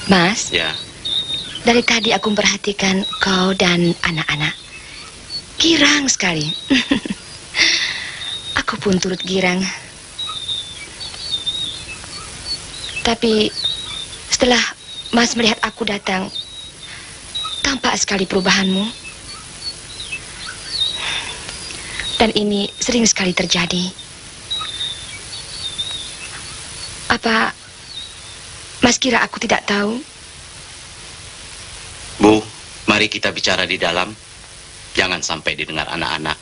Mas? Ya. Dari tadi aku memperhatikan kau dan anak-anak. Girang sekali. Aku pun turut girang. Tapi setelah Mas melihat aku datang, tampak sekali perubahanmu. Dan ini sering sekali terjadi. Apa Mas kira aku tidak tahu? Bu, mari kita bicara di dalam. Jangan sampai didengar anak-anak.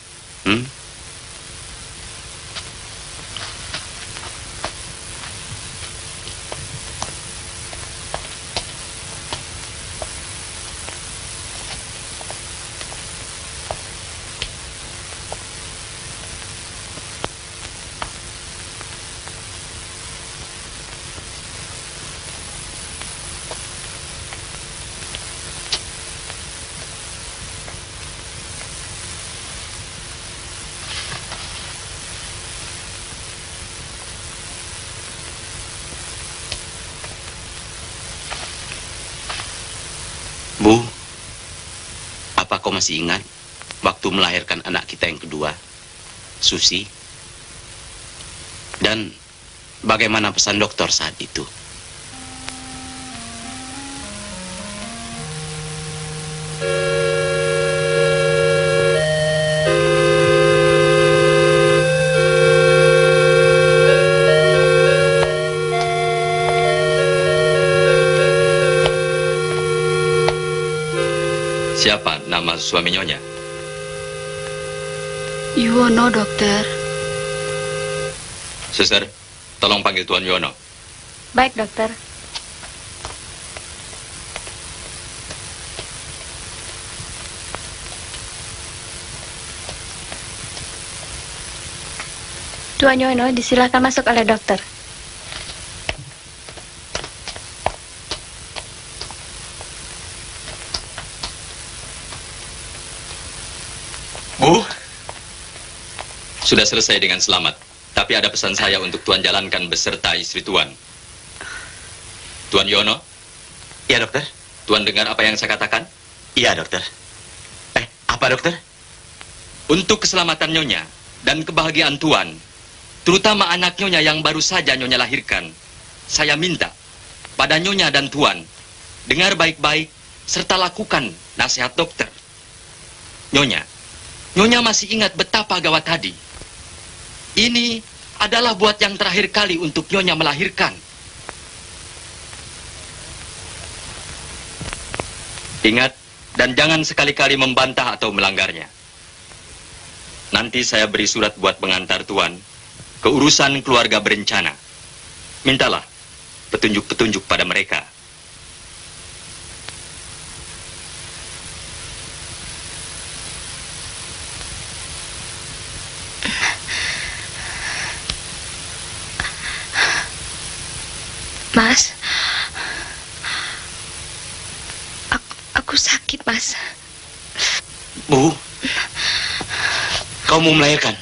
Bu, apa kau masih ingat waktu melahirkan anak kita yang kedua, Susi? Dan bagaimana pesan dokter saat itu? Siapa nama suami Nyonya? Yuwono, dokter. Suster, tolong panggil Tuan Yono. Baik, dokter. Tuan Yono, disilakan masuk oleh dokter. Bu, sudah selesai dengan selamat. Tapi ada pesan saya untuk Tuan jalankan beserta istri Tuan. Tuan Yono? Iya, dokter. Tuan dengar apa yang saya katakan? Iya, dokter. Apa, dokter? Untuk keselamatan Nyonya dan kebahagiaan Tuan, terutama anak Nyonya yang baru saja Nyonya lahirkan, saya minta pada Nyonya dan Tuan, dengar baik-baik serta lakukan nasihat dokter. Nyonya masih ingat betapa gawat tadi. Ini adalah buat yang terakhir kali untuk Nyonya melahirkan. Ingat, dan jangan sekali-kali membantah atau melanggarnya. Nanti saya beri surat buat pengantar Tuan ke urusan keluarga berencana. Mintalah petunjuk-petunjuk pada mereka. Mas, aku sakit, Mas. Bu, kau mau melahirkan?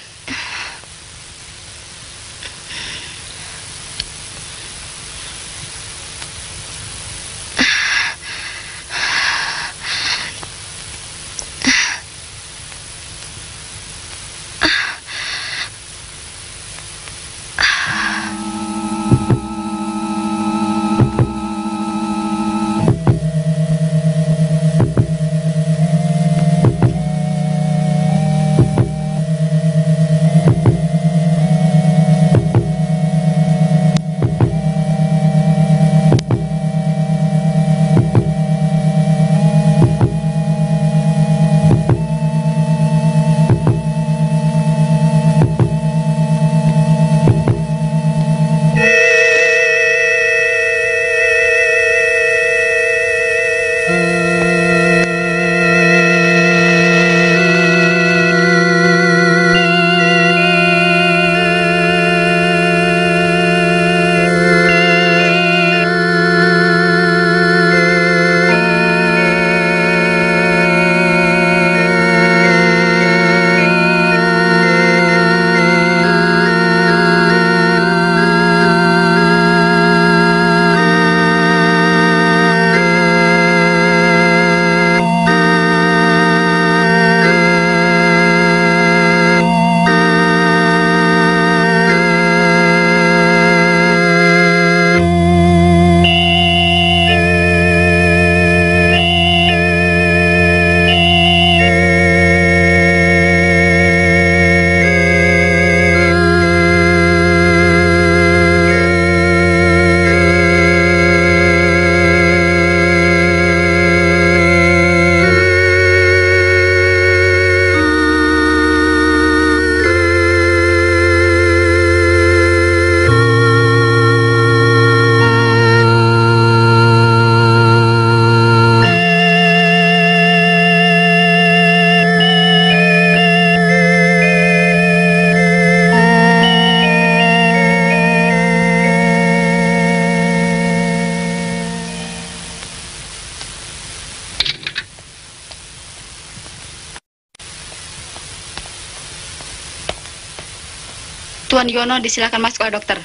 Tuan Yono disilakan masuk, dokter.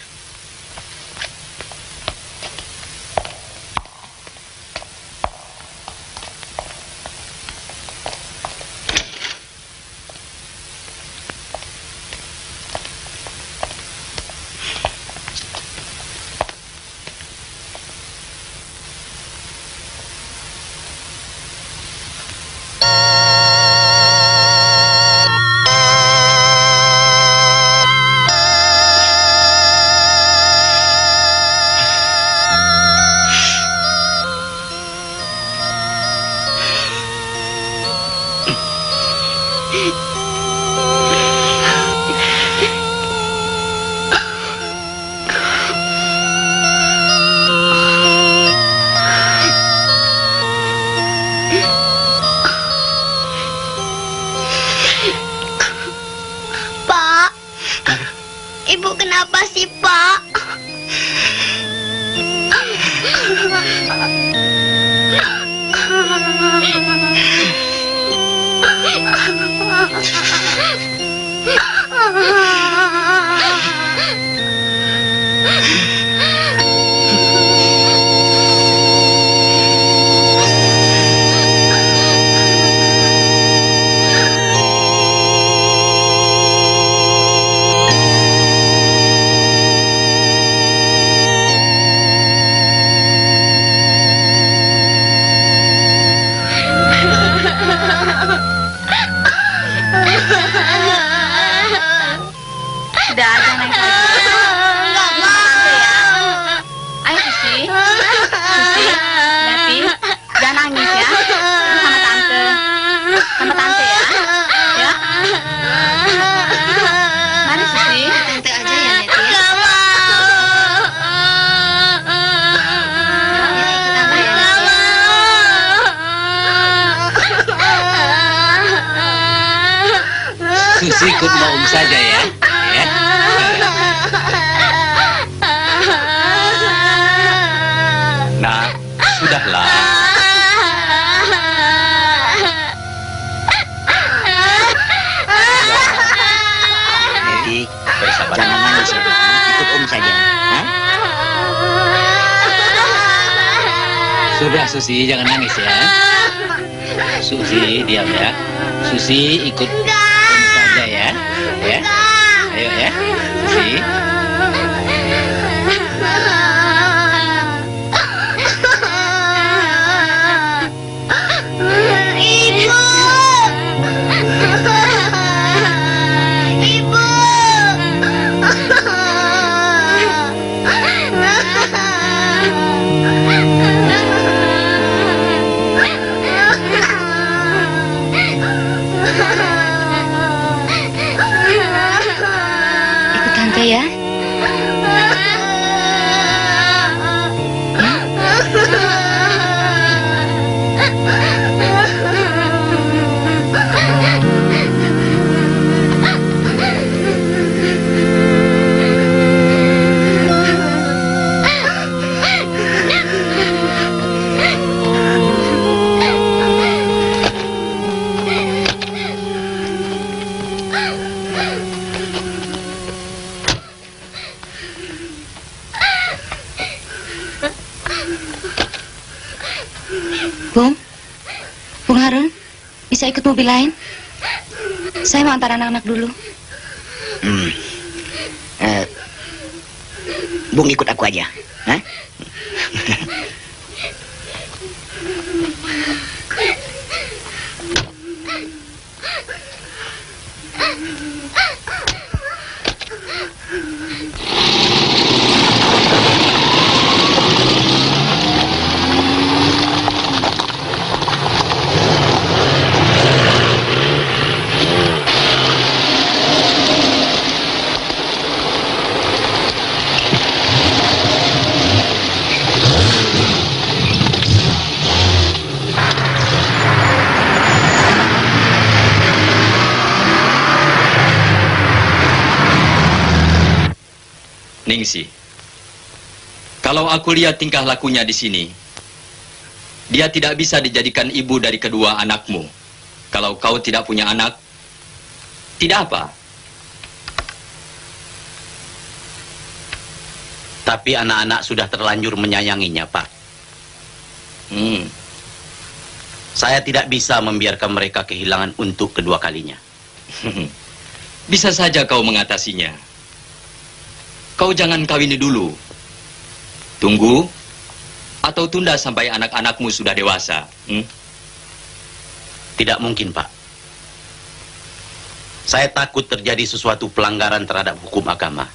Pak, Ibu kenapa sih, Pak? Sudah, jangan nangis lagi. Enggak mau. Ayo, Susi. Susi, Dapi, jangan nangis ya. Sama tante. Sama tante ya. Ya. Mari, Susi. Tante aja ya, Neti ya. Enggak mau. Ya, ikut tante ya, Enggak Neti. Susi ikut mau saja ya. Ya. Nah, sudahlah. Neti, jangan nangis ya. Ikut Om saja. Hah? Sudah Susi, jangan nangis ya. Susi, diam ya. Susi ikut Om saja ya. Ya. Ayo ya. Susi. Ibu. Ibu. Ikut tante ya. Bung Harun, bisa ikut mobil lain? Saya mau antar anak-anak dulu. Bung ikut aku aja. Hah? Ningsi, kalau aku lihat tingkah lakunya di sini, dia tidak bisa dijadikan ibu dari kedua anakmu. Kalau kau tidak punya anak, tidak apa. Tapi anak-anak sudah terlanjur menyayanginya, Pak. Saya tidak bisa membiarkan mereka kehilangan untuk kedua kalinya. Bisa saja kau mengatasinya. Kau jangan kawini dulu. Tunggu atau tunda sampai anak-anakmu sudah dewasa. Tidak mungkin, Pak. Saya takut terjadi sesuatu pelanggaran terhadap hukum agama.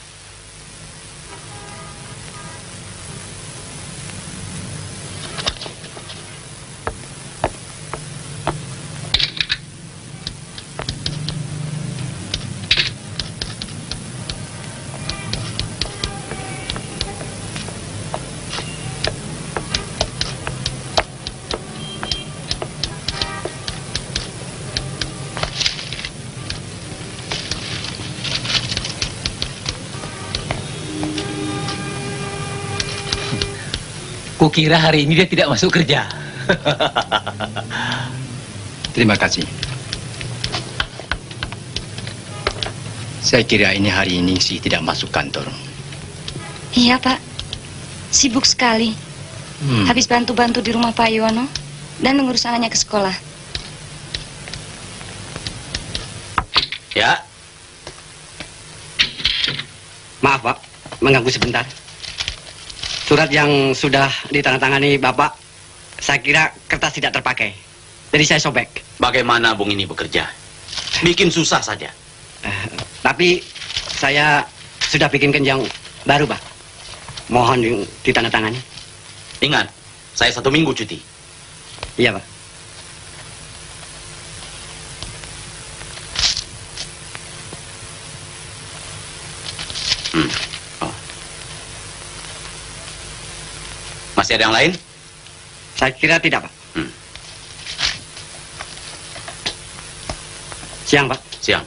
Kukira hari ini dia tidak masuk kerja. Terima kasih. Saya kira ini hari ini sih tidak masuk kantor. Iya, Pak. Sibuk sekali. Habis bantu-bantu di rumah Pak Yono dan mengurus anaknya ke sekolah. Ya. Maaf, Pak. Mengganggu sebentar. Surat yang sudah ditandatangani Bapak, saya kira kertas tidak terpakai. Jadi saya sobek. Bagaimana Bung ini bekerja? Bikin susah saja. Tapi saya sudah bikinkan yang baru, Pak. Mohon ditandatangani. Ingat, saya 1 minggu cuti. Iya, Pak. Masih ada yang lain? Saya kira tidak, Pak. Siang, Pak. Siang.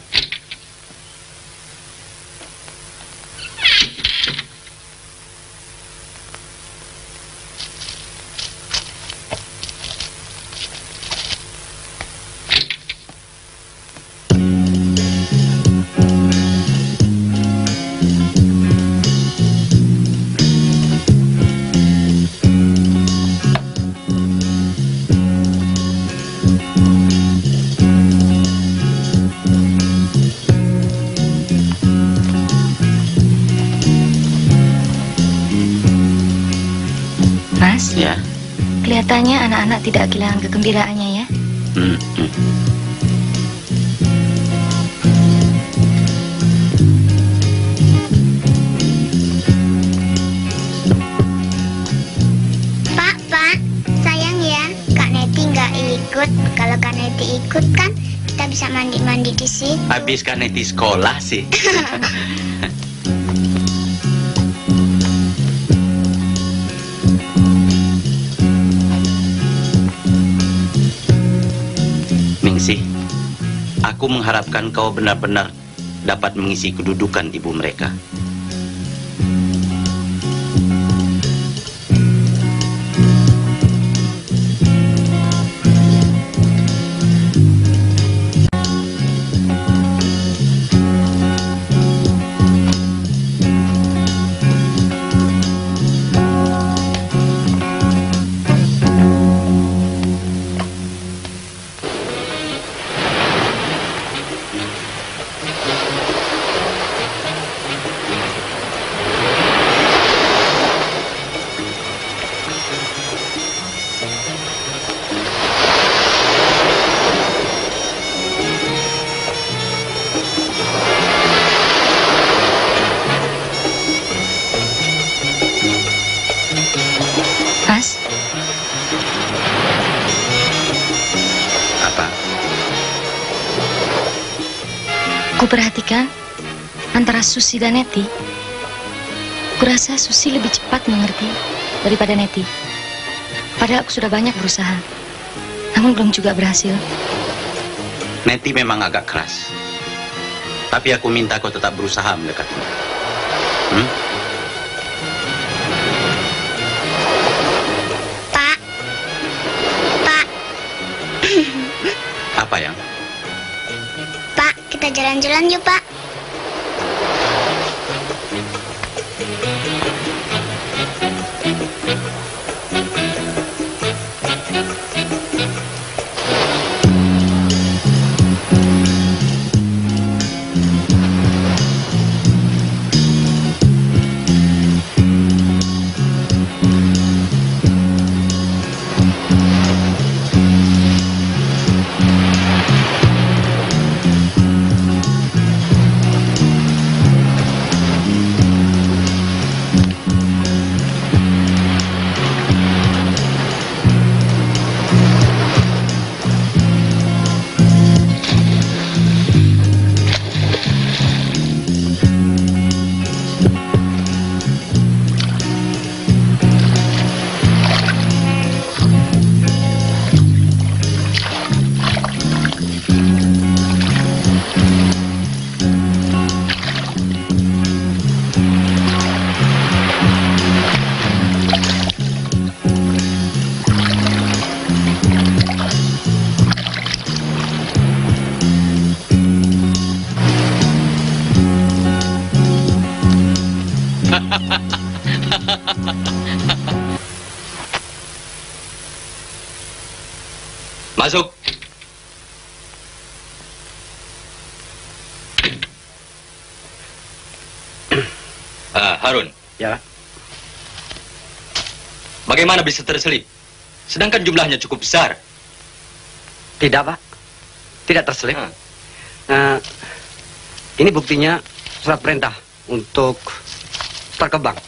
Ya. Kelihatannya anak-anak tidak kehilangan kegembiraannya ya. Pak, sayang ya, Kak Neti nggak ikut. Kalau Kak Neti ikut kan kita bisa mandi-mandi di sini. Habis Kak Neti sekolah sih. Ningsih, aku mengharapkan kau benar-benar dapat mengisi kedudukan ibu mereka. Kuperhatikan antara Susi dan Neti. Kurasa Susi lebih cepat mengerti daripada Neti. Padahal aku sudah banyak berusaha, namun belum juga berhasil. Neti memang agak keras, tapi aku minta kau tetap berusaha mendekatinya. Pak. Apa yang? Pak, kita jalan-jalan yuk, Pak. Masuk. Harun. Ya. Bagaimana bisa terselip? Sedangkan jumlahnya cukup besar. Tidak, Pak. Tidak terselip. Ini buktinya surat perintah untuk terkebang.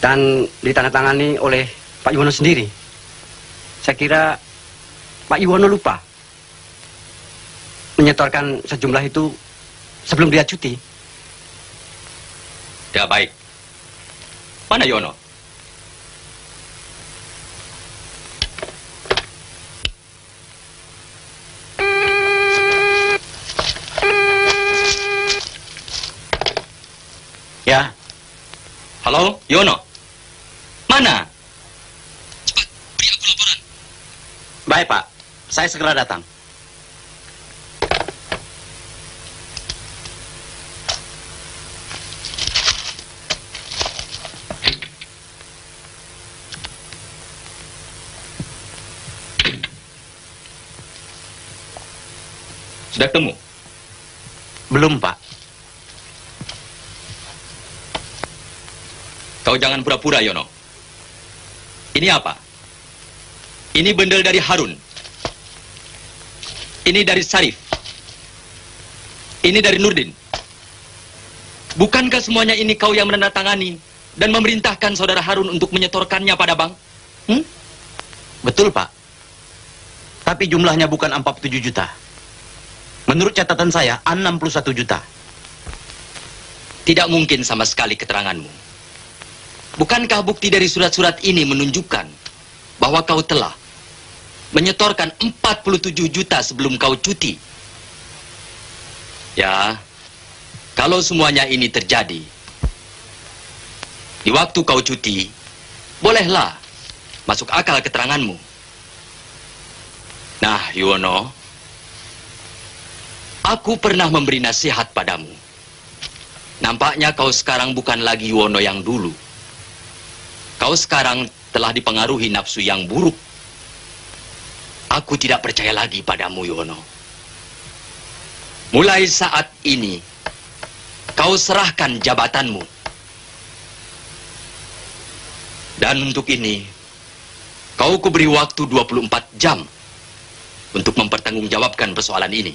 Dan ditandatangani oleh Pak Yuwono sendiri. Saya kira Pak Yuwono lupa menyetorkan sejumlah itu sebelum dia cuti. Ya, baik. Mana Yono? Ya. Halo, Yono. Mana? Cepat, beri aku laporan. Baik, Pak. Saya segera datang. Sudah ketemu? Belum, Pak. Kau jangan pura-pura, Yono. Ini apa? Ini bendel dari Harun. Ini dari Sarif. Ini dari Nurdin. Bukankah semuanya ini kau yang menandatangani dan memerintahkan saudara Harun untuk menyetorkannya pada bank? Betul, Pak. Tapi jumlahnya bukan 47 juta. Menurut catatan saya, 61 juta. Tidak mungkin sama sekali keteranganmu. Bukankah bukti dari surat-surat ini menunjukkan bahwa kau telah menyetorkan 47 juta sebelum kau cuti? Ya, kalau semuanya ini terjadi di waktu kau cuti, bolehlah masuk akal keteranganmu. Nah, Yuwono, aku pernah memberi nasihat padamu. Nampaknya kau sekarang bukan lagi Yuwono yang dulu. Kau sekarang telah dipengaruhi nafsu yang buruk. Aku tidak percaya lagi padamu, Yuwono. Mulai saat ini, kau serahkan jabatanmu. Dan untuk ini, kau kuberi waktu 24 jam untuk mempertanggungjawabkan persoalan ini.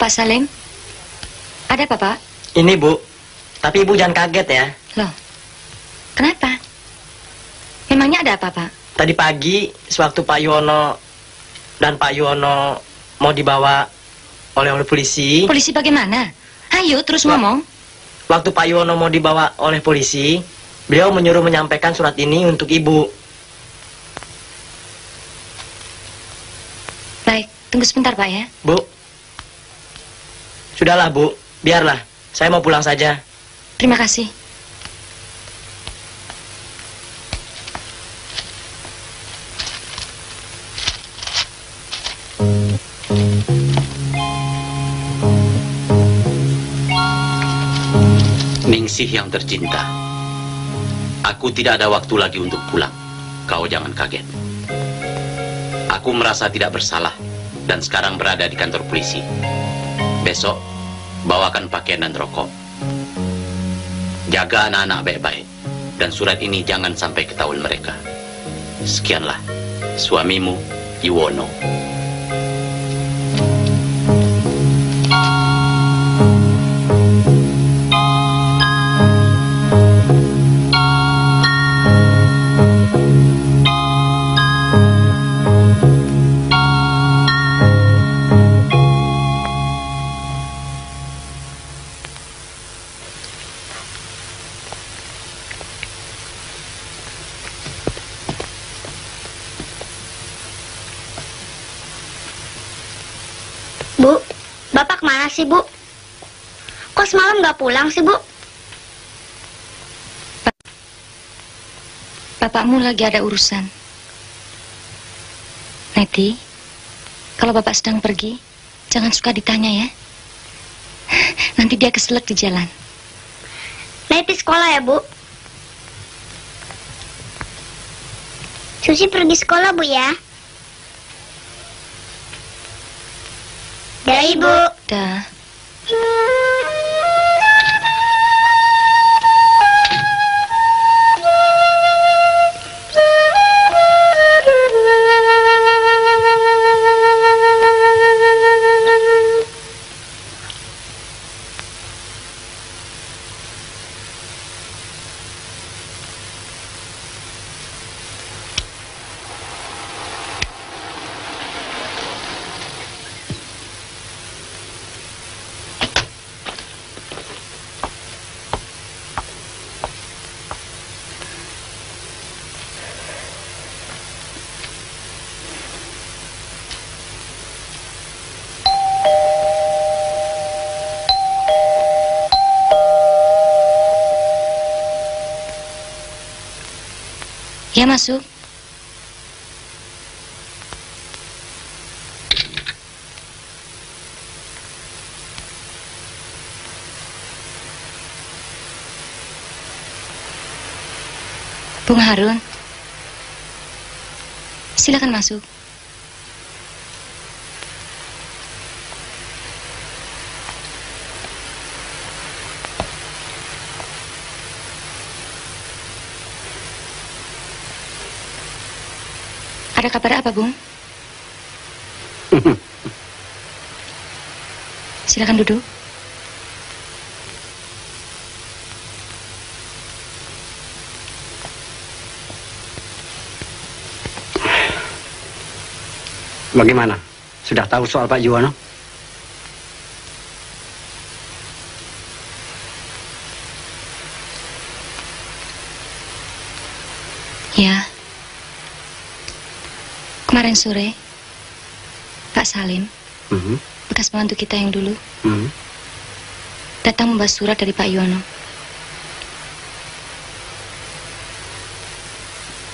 Pak Salim, ada apa, Pak? Ini, Bu. Tapi Ibu jangan kaget ya. Loh, kenapa? Memangnya ada apa, Pak? Tadi pagi, sewaktu Pak Yuwono dan Pak Yuwono mau dibawa oleh polisi. Polisi bagaimana? Ayo, terus ngomong. Waktu Pak Yuwono mau dibawa oleh polisi, beliau menyuruh menyampaikan surat ini untuk Ibu. Baik, tunggu sebentar, Pak ya. Bu. Sudahlah, Bu. Biarlah. Saya mau pulang saja. Terima kasih. Ningsih yang tercinta, aku tidak ada waktu lagi untuk pulang. Kau jangan kaget. Aku merasa tidak bersalah dan sekarang berada di kantor polisi. Besok, bawakan pakaian dan rokok. Jaga anak-anak baik-baik. Dan surat ini jangan sampai ketahuan mereka. Sekianlah, suamimu, Yuwono. Bu, Bapak kemana sih, Bu? Kok semalam nggak pulang sih, Bu? Bapakmu lagi ada urusan. Neti, kalau Bapak sedang pergi, jangan suka ditanya ya. Nanti dia keselak di jalan. Neti sekolah ya, Bu? Susi pergi sekolah, Bu ya? Dah, Ibu. Dah. Ya, masuk. Bung Harun, silakan masuk. Ada kabar apa, Bung? Silakan duduk. Bagaimana? Sudah tahu soal Pak Yuwono? Ya. Kemarin sore, Pak Salim, bekas pembantu kita yang dulu, datang membawa surat dari Pak Yuwono.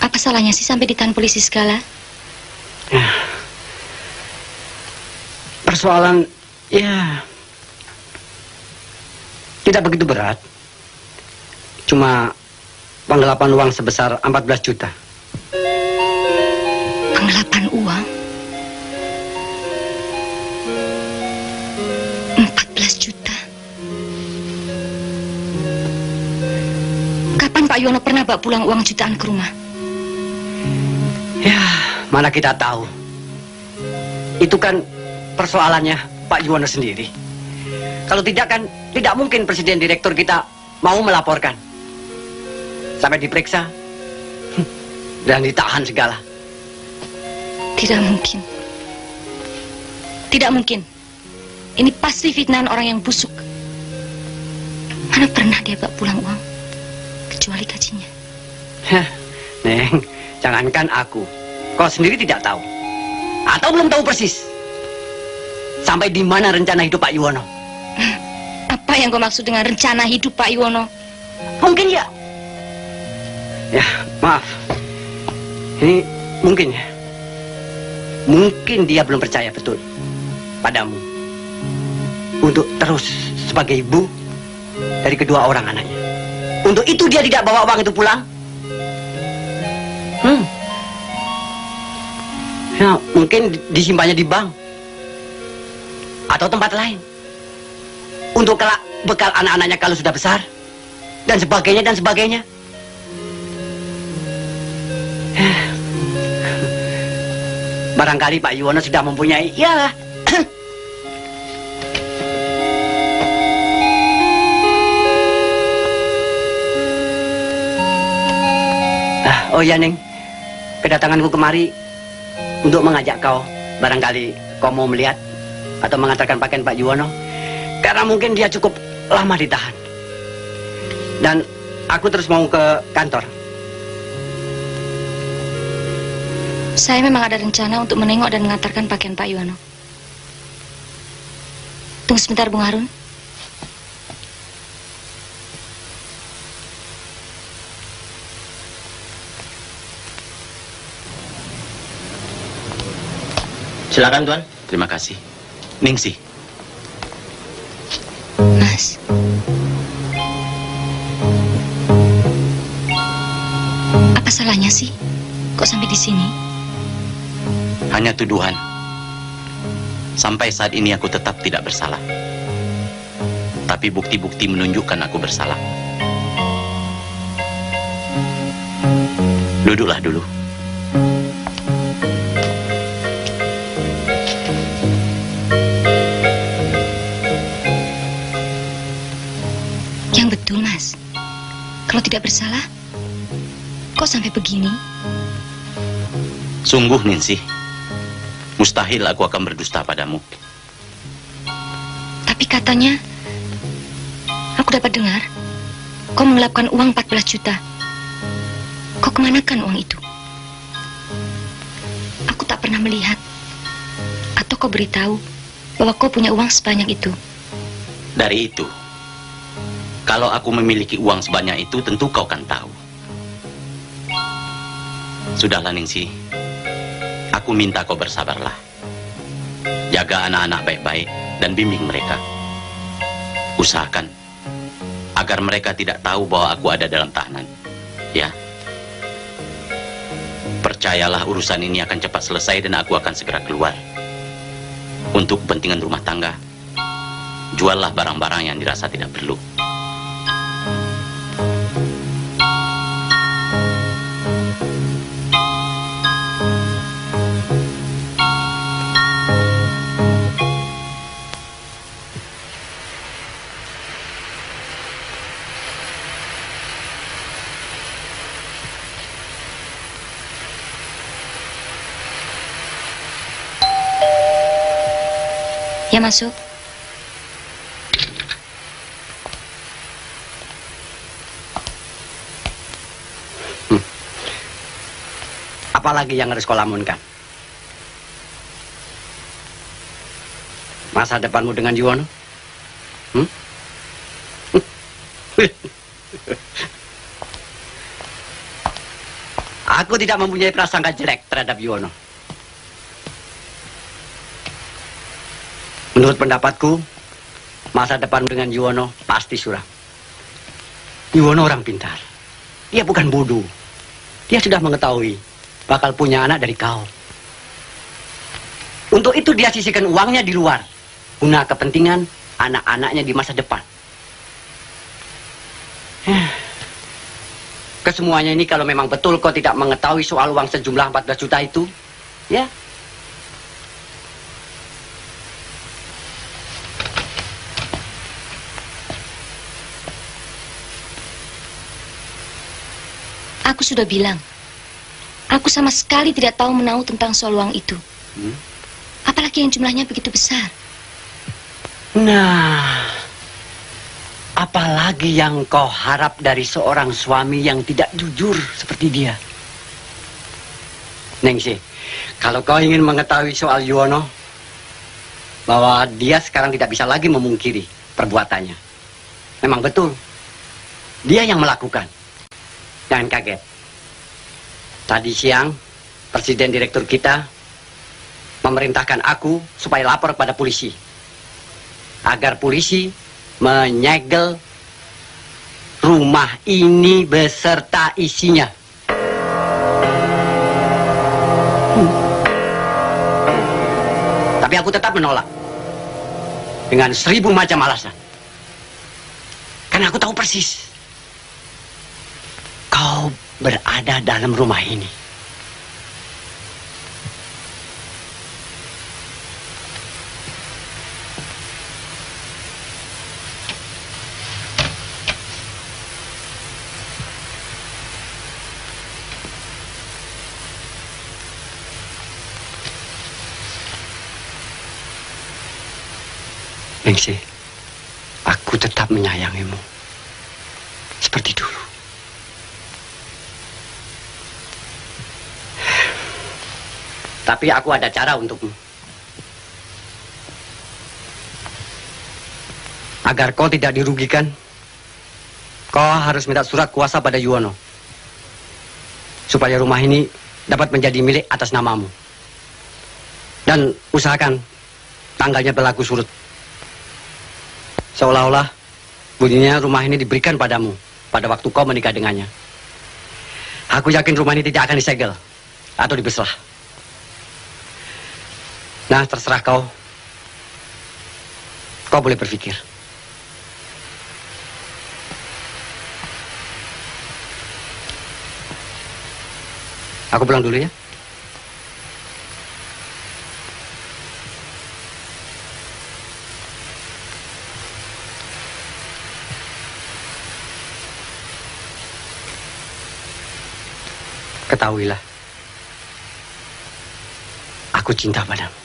Apa salahnya sih sampai ditahan polisi segala? Persoalan, ya, tidak begitu berat. Cuma penggelapan uang sebesar 14 juta. Penggelapan uang? 14 juta? Kapan Pak Yuwono pernah bawa pulang uang jutaan ke rumah? Ya, mana kita tahu. Itu kan persoalannya Pak Yuwono sendiri. Kalau tidak kan, tidak mungkin presiden direktur kita mau melaporkan. Sampai diperiksa dan ditahan segala. Tidak mungkin. Tidak mungkin. Ini pasti fitnahan orang yang busuk. Mana pernah dia bawa pulang uang, kecuali gajinya. Neng, jangankan aku, kau sendiri tidak tahu. Atau belum tahu persis sampai di mana rencana hidup Pak Yuwono. Apa yang kau maksud dengan rencana hidup Pak Yuwono? Mungkin ya. Ya, maaf. Ini mungkin ya. Mungkin dia belum percaya betul padamu untuk terus sebagai ibu dari kedua orang anaknya. Untuk itu dia tidak bawa uang itu pulang. Ya, mungkin disimpannya di bank atau tempat lain untuk kelak bekal anak-anaknya kalau sudah besar dan sebagainya dan sebagainya. Barangkali Pak Yuwono sudah mempunyai, ya. Oh ya, Neng, kedatanganku kemari untuk mengajak kau. Barangkali kau mau melihat atau mengantarkan pakaian Pak Yuwono, karena mungkin dia cukup lama ditahan. Dan aku terus mau ke kantor. Saya memang ada rencana untuk menengok dan mengantarkan pakaian Pak Yuwono. Tunggu sebentar, Bung Harun. Silakan, Tuan. Terima kasih. Ningsih. Mas. Apa salahnya sih? Kok sampai di sini? Hanya tuduhan. Sampai saat ini aku tetap tidak bersalah. Tapi bukti-bukti menunjukkan aku bersalah. Duduklah dulu. Yang betul, Mas. Kalau tidak bersalah, kok sampai begini? Sungguh, Ningsih. Mustahil aku akan berdusta padamu. Tapi katanya, aku dapat dengar, kau mengelapkan uang 14 juta. Kau kemanakan uang itu? Aku tak pernah melihat. Atau kau beritahu bahwa kau punya uang sebanyak itu. Dari itu, kalau aku memiliki uang sebanyak itu, tentu kau kan tahu. Sudahlah, Ningsih. Aku minta kau bersabarlah. Jaga anak-anak baik-baik dan bimbing mereka. Usahakan agar mereka tidak tahu bahwa aku ada dalam tahanan. Ya. Percayalah, urusan ini akan cepat selesai dan aku akan segera keluar. Untuk kepentingan rumah tangga, juallah barang-barang yang dirasa tidak perlu. Ya, masuk. Apalagi yang harus kau lamunkan? Masa depanmu dengan Yuwono? Aku tidak mempunyai prasangka jelek terhadap Yuwono. Menurut pendapatku, masa depan dengan Yuwono pasti suram. Yuwono orang pintar. Dia bukan bodoh. Dia sudah mengetahui bakal punya anak dari kau. Untuk itu dia sisihkan uangnya di luar, guna kepentingan anak-anaknya di masa depan. Kesemuanya ini kalau memang betul kau tidak mengetahui soal uang sejumlah 14 juta itu, ya. Aku sudah bilang, aku sama sekali tidak tahu menahu tentang soal uang itu. Apalagi yang jumlahnya begitu besar. Nah, apalagi yang kau harap dari seorang suami yang tidak jujur seperti dia? Ningsih, kalau kau ingin mengetahui soal Yuwono, bahwa dia sekarang tidak bisa lagi memungkiri perbuatannya. Memang betul, dia yang melakukan. Jangan kaget. Tadi siang, Presiden Direktur kita memerintahkan aku supaya lapor pada polisi. Agar polisi menyegel rumah ini beserta isinya. Tapi aku tetap menolak. Dengan 1000 macam alasan. Karena aku tahu persis kau berada dalam rumah ini. Ningsih, aku tetap menyayangimu seperti dulu. Tapi aku ada cara untukmu. Agar kau tidak dirugikan, kau harus minta surat kuasa pada Yuwono. Supaya rumah ini dapat menjadi milik atas namamu. Dan usahakan tanggalnya berlaku surut. Seolah-olah bunyinya rumah ini diberikan padamu pada waktu kau menikah dengannya. Aku yakin rumah ini tidak akan disegel atau dibeslah. Nah, terserah kau. Kau boleh berpikir. Aku pulang dulu ya. Ketahuilah, aku cinta padamu.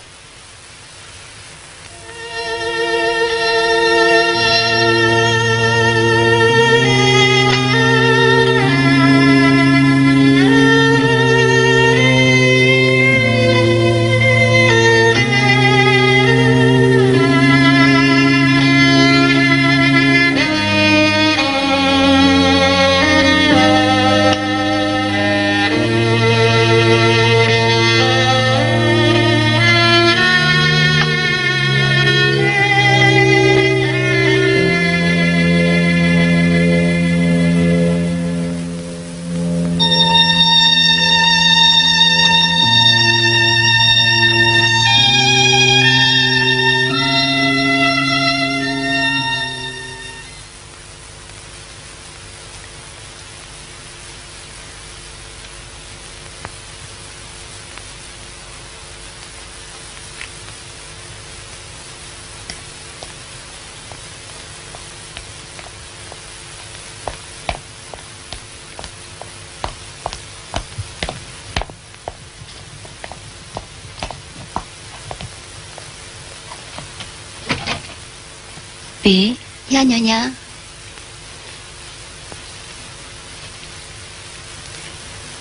Bi, ya Nyonya.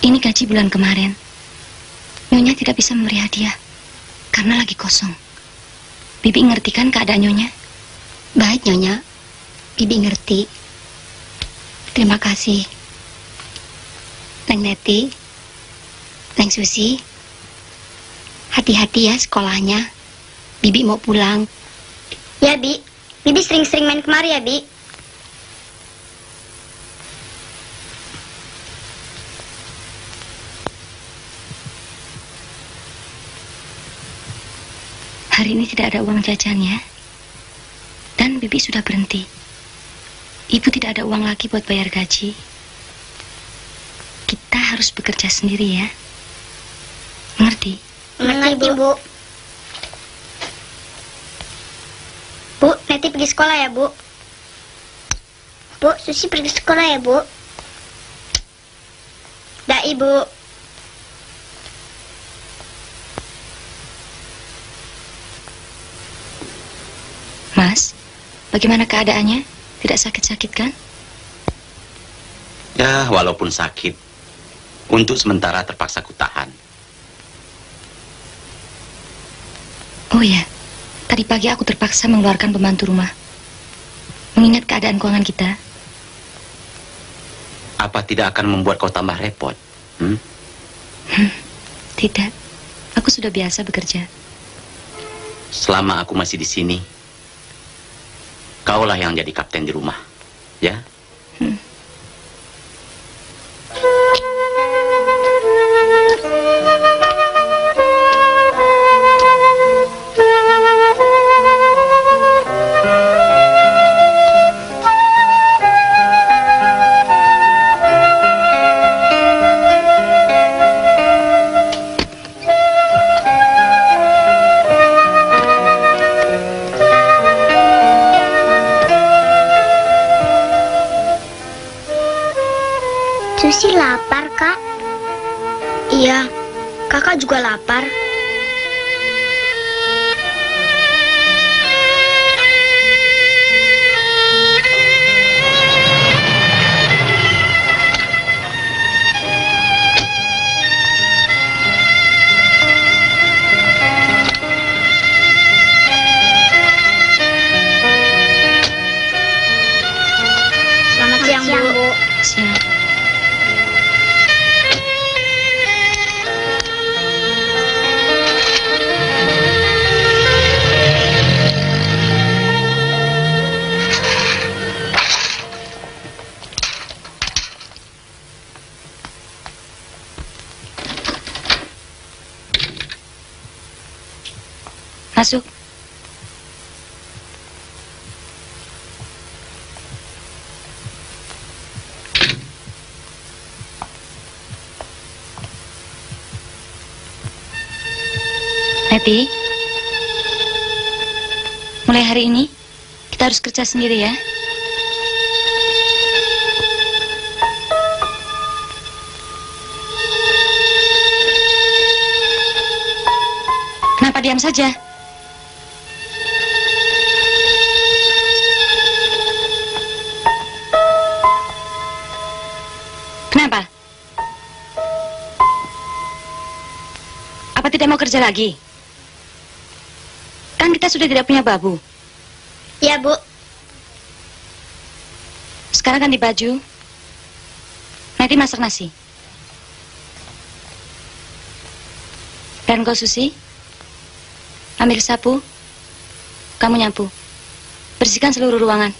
Ini gaji bulan kemarin. Nyonya tidak bisa memberi hadiah karena lagi kosong. Bibi ngerti kan keadaan Nyonya? Baik, Nyonya. Bibi ngerti. Terima kasih. Neng Neti, Neng Susi, hati-hati ya sekolahnya. Bibi mau pulang. Ya, Bi. Bibi sering-sering main kemari ya, Bi. Hari ini tidak ada uang jajan ya. Dan Bibi sudah berhenti. Ibu tidak ada uang lagi buat bayar gaji. Kita harus bekerja sendiri ya. Mengerti? Mengerti, Bu. Bu, Neti pergi sekolah ya, Bu. Bu, Susi pergi sekolah ya, Bu. Dah, Ibu. Mas, bagaimana keadaannya? Tidak sakit-sakit kan? Ya, walaupun sakit, untuk sementara terpaksa kutahan. Oh ya, tadi pagi aku terpaksa mengeluarkan pembantu rumah. Mengingat keadaan keuangan kita. Apa tidak akan membuat kau tambah repot? Tidak, aku sudah biasa bekerja. Selama aku masih di sini, kaulah yang jadi kapten di rumah, ya? Susi lapar, Kak. Iya, Kakak juga lapar. Neti, mulai hari ini kita harus kerja sendiri ya. Kenapa diam saja? Kenapa? Apa tidak mau kerja lagi? Kan kita sudah tidak punya babu. Ya, Bu. Sekarang ganti baju. Nanti masak nasi. Dan kau, Susi, ambil sapu. Kamu nyapu. Bersihkan seluruh ruangan.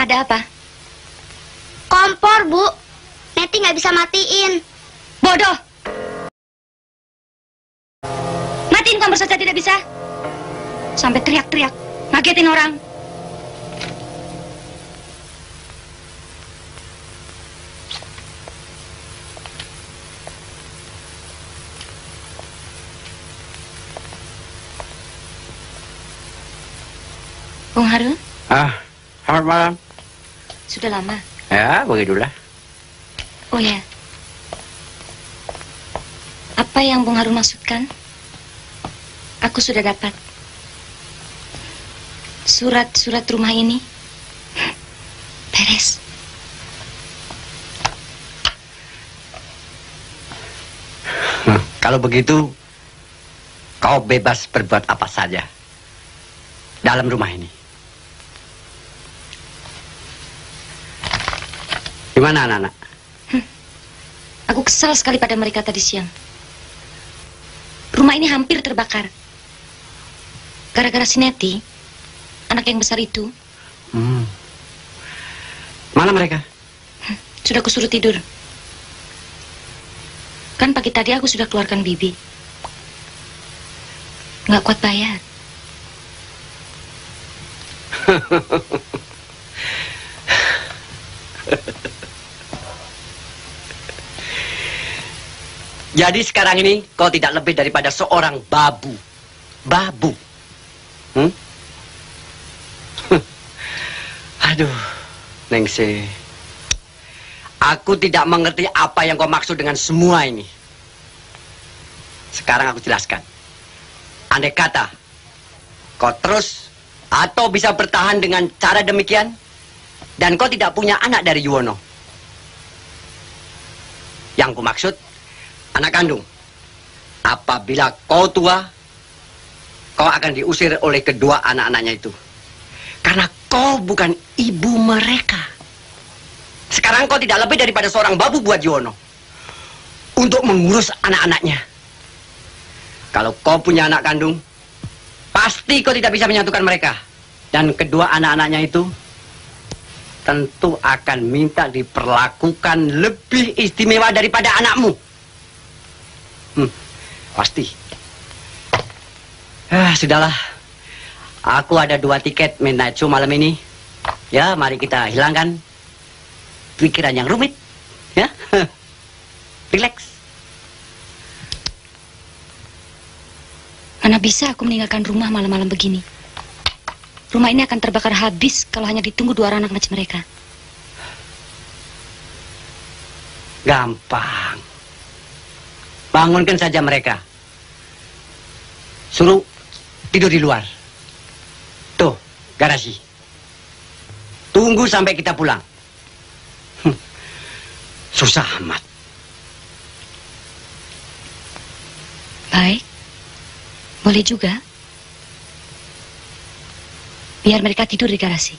Ada apa? Kompor, Bu. Neti nggak bisa matiin. Bodoh! Matiin kompor saja tidak bisa. Sampai teriak-teriak, ngagetin orang. Bung Harun? Selamat malam. Sudah lama? Ya, begitulah. Oh ya. Apa yang Bung Harun maksudkan? Aku sudah dapat. Surat-surat rumah ini. Beres. Kalau begitu, kau bebas berbuat apa saja dalam rumah ini. Gimana anak-anak? Aku kesal sekali pada mereka tadi siang. Rumah ini hampir terbakar. Gara-gara si Neti, anak yang besar itu. Mana mereka? Sudah kusuruh tidur. Kan pagi tadi aku sudah keluarkan Bibi. Nggak kuat bayar. Jadi sekarang ini kau tidak lebih daripada seorang babu. Babu. Aduh, Ningsih. Aku tidak mengerti apa yang kau maksud dengan semua ini. Sekarang aku jelaskan. Andai kata kau terus atau bisa bertahan dengan cara demikian, dan kau tidak punya anak dari Yuwono. Yang ku maksud, anak kandung. Apabila kau tua, kau akan diusir oleh kedua anak-anaknya itu. Karena kau bukan ibu mereka. Sekarang kau tidak lebih daripada seorang babu buat Yuwono untuk mengurus anak-anaknya. Kalau kau punya anak kandung, pasti kau tidak bisa menyatukan mereka. Dan kedua anak-anaknya itu tentu akan minta diperlakukan lebih istimewa daripada anakmu. Pasti. Sudahlah. Aku ada 2 tiket midnight show malam ini. Ya, mari kita hilangkan pikiran yang rumit. Ya. Relax. Mana bisa aku meninggalkan rumah malam-malam begini? Rumah ini akan terbakar habis kalau hanya ditunggu 2 anak macam mereka. Gampang. Bangunkan saja mereka. Suruh tidur di luar. Tuh, garasi. Tunggu sampai kita pulang. Susah amat. Baik. Boleh juga. Biar mereka tidur di garasi.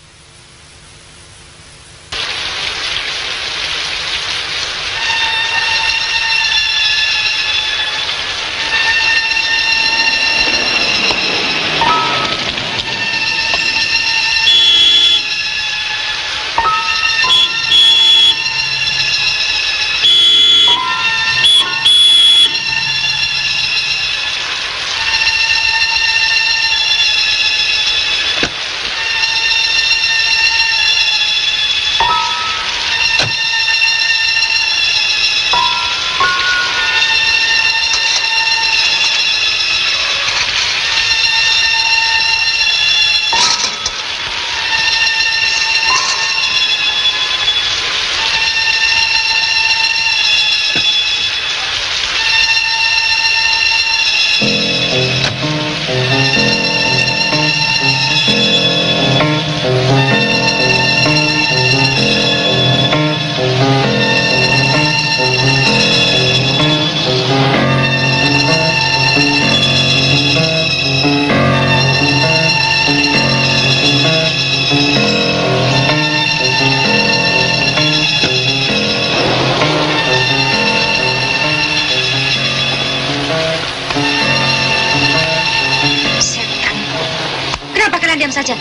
Saja.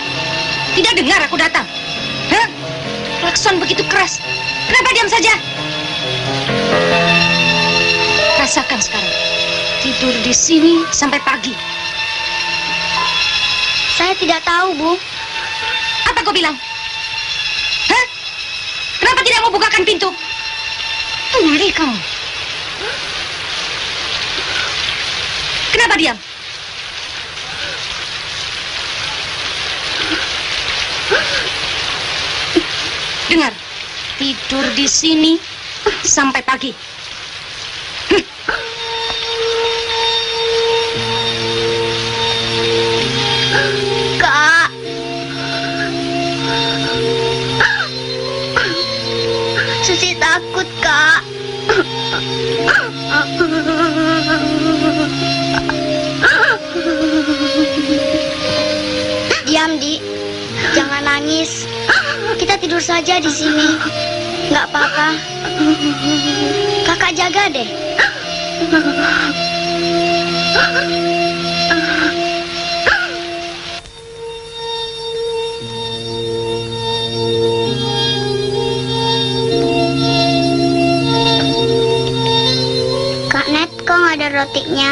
Tidak dengar aku datang. Hah? Klakson begitu keras. Kenapa diam saja? Rasakan sekarang. Tidur di sini sampai pagi. Saya tidak tahu, Bu. Apa kau bilang? Hah? Kenapa tidak mau bukakan pintu? Tuli kamu. Kenapa diam? Dengar, tidur di sini sampai pagi. Kak. Susi takut, Kak. Diam, Di. Jangan nangis. Kita tidur saja di sini. Nggak apa-apa. Kakak jaga deh. Kak Net, kok nggak ada rotinya?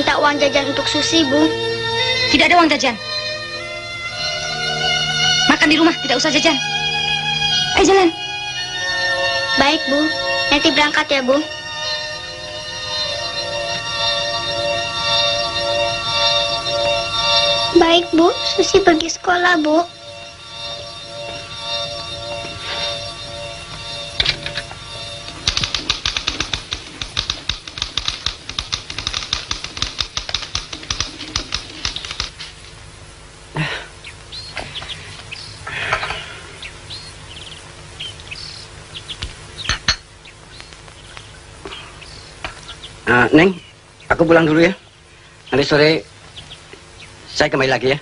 minta uang jajan untuk Susi, Bu. Tidak ada uang jajan. Makan di rumah, tidak usah jajan. Ayo jalan. Baik, Bu. Neti berangkat ya, Bu. Baik, Bu. Susi pergi sekolah, Bu. Neng, aku pulang dulu ya. Nanti sore saya kembali lagi ya.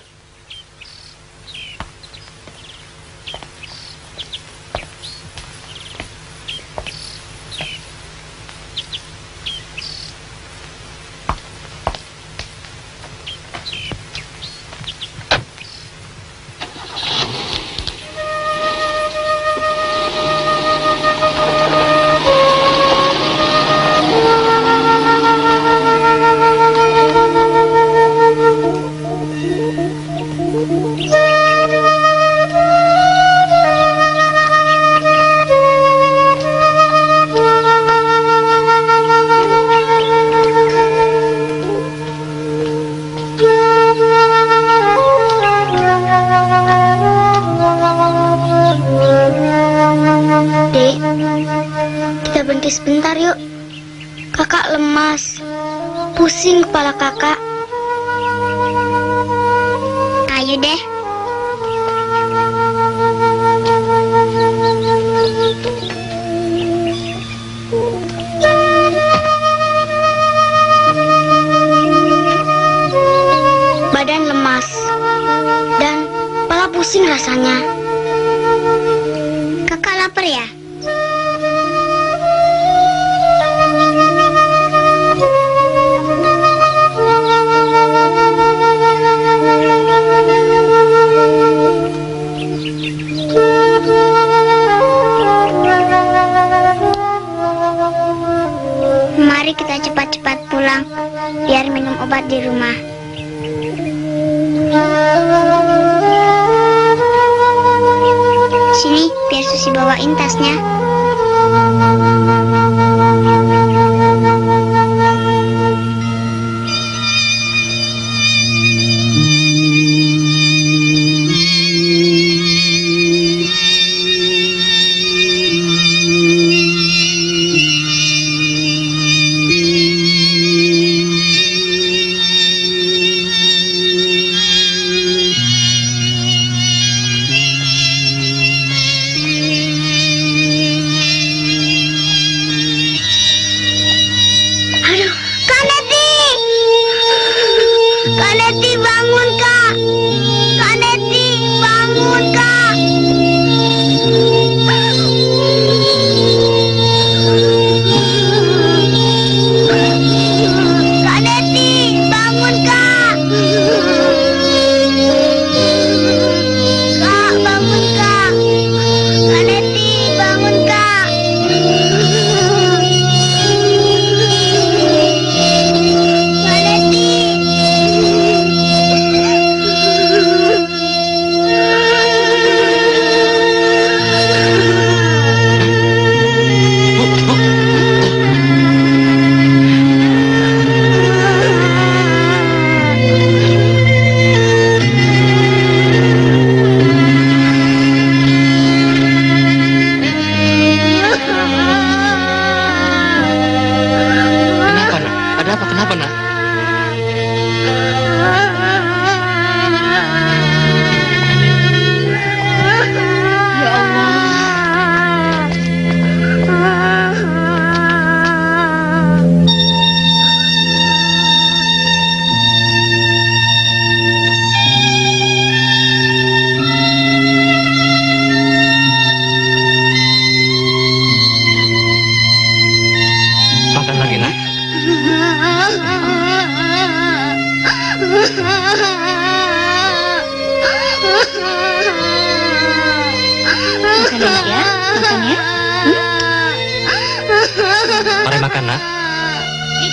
Sebentar yuk. Kakak lemas. Pusing kepala kakak. Ayo deh. Badan lemas. Dan kepala pusing rasanya. Kakak lapar ya? Mari kita cepat-cepat pulang, biar minum obat di rumah. Sini, biar Susi bawain tasnya.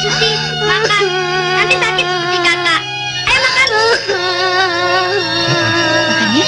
Susi, makan. Nanti sakit seperti kakak. Ayo makan. Makan ya.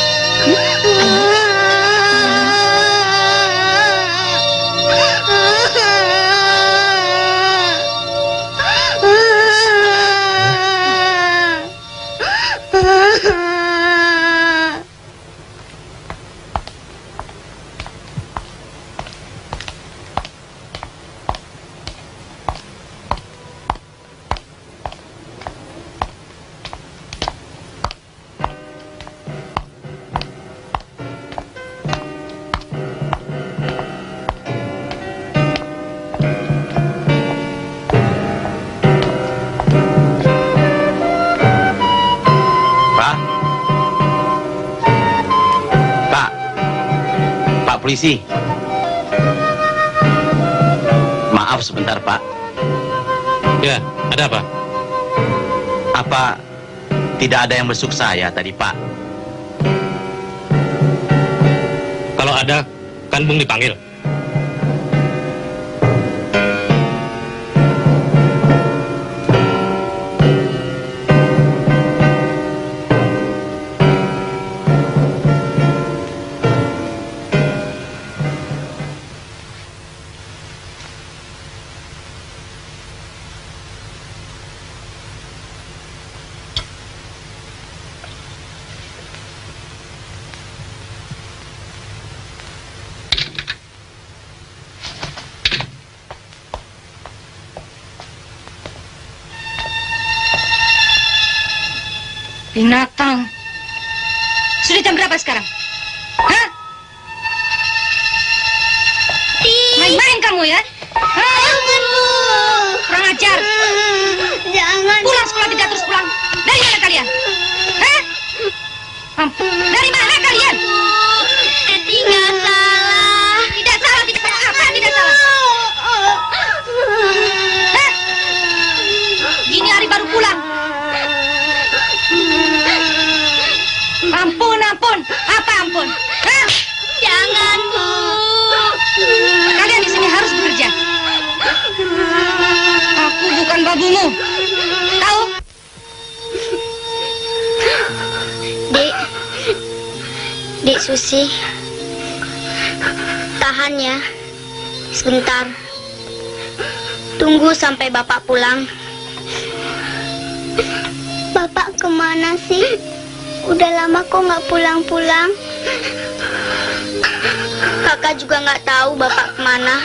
Polisi. Maaf sebentar, Pak. Ya, ada apa? Apa tidak ada yang besuk saya tadi, Pak? Kalau ada, kan Bung dipanggil. Binatang. Sudah jam berapa sekarang? Hah? Main-main kamu ya? Jangan, Bu. Kurang ajar. Jangan. Pulang sekolah tidak terus pulang. Dari mana kalian? Hah? Dari mana kalian? Neti nggak salah. Tidak salah, tidak salah. Apa yang tidak salah? Hah? Gini hari baru pulang. Ampun, ampun. Apa ampun? Hah? Jangan, Bu. Kalian di sini harus bekerja. Aku bukan babumu. Tahu? Dik Susi. Tahan ya. Sebentar. Tunggu sampai Bapak pulang. Bapak kemana sih? Udah lama kok nggak pulang-pulang. Kakak juga nggak tahu Bapak kemana.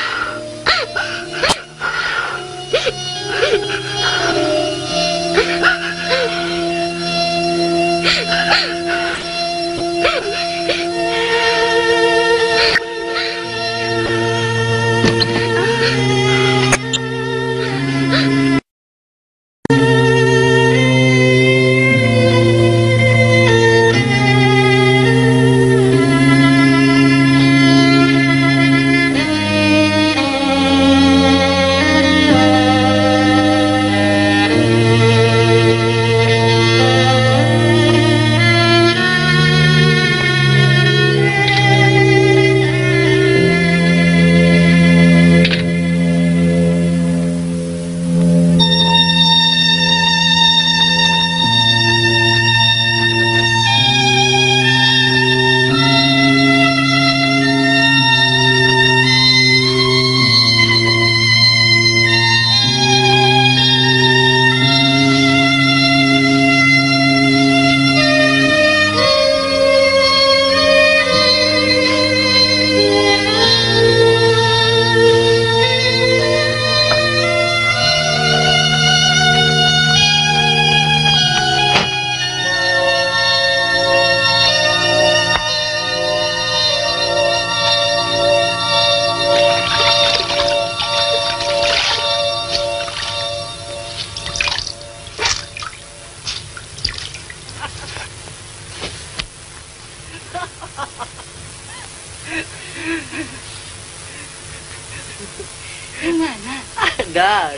Gimana? Ada.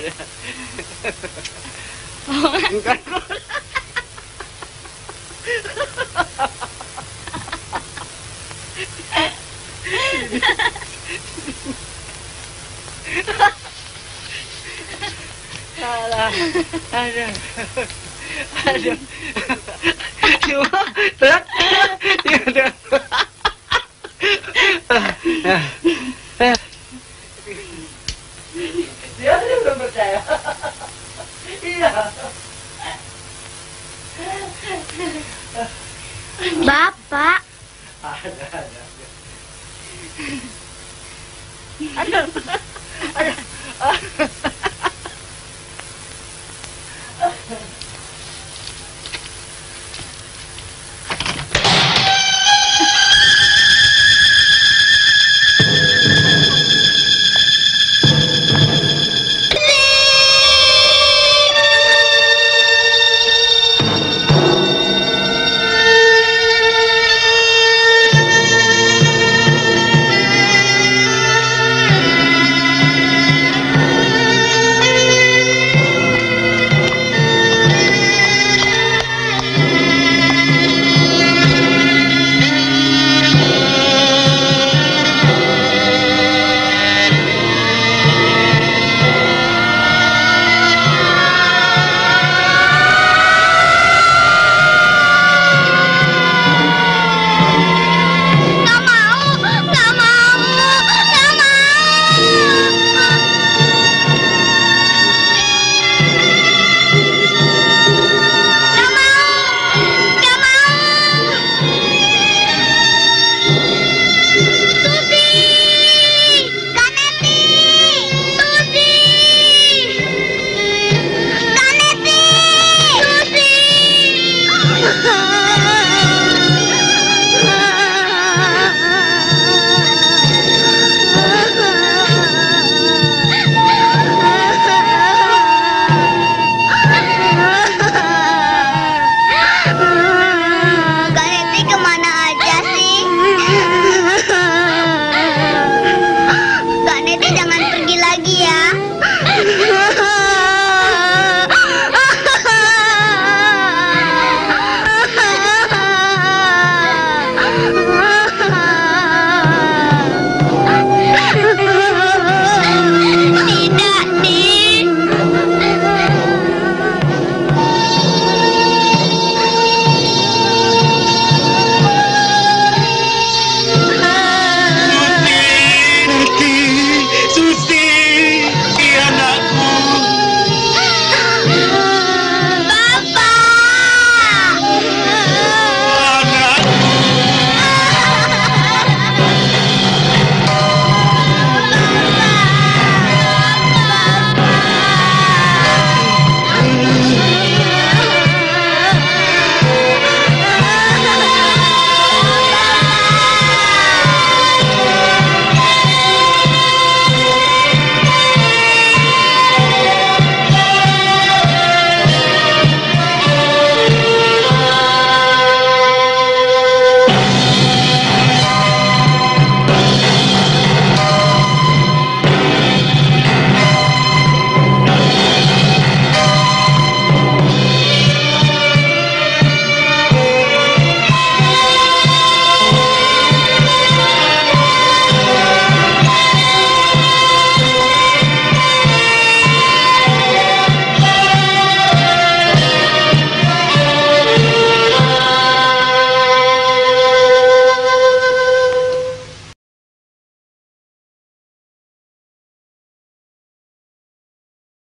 Bukan. Aduh. Aduh. Cuma berat. Aduh. Dia belum percaya. Iya. Bapak. Ada. Aduh.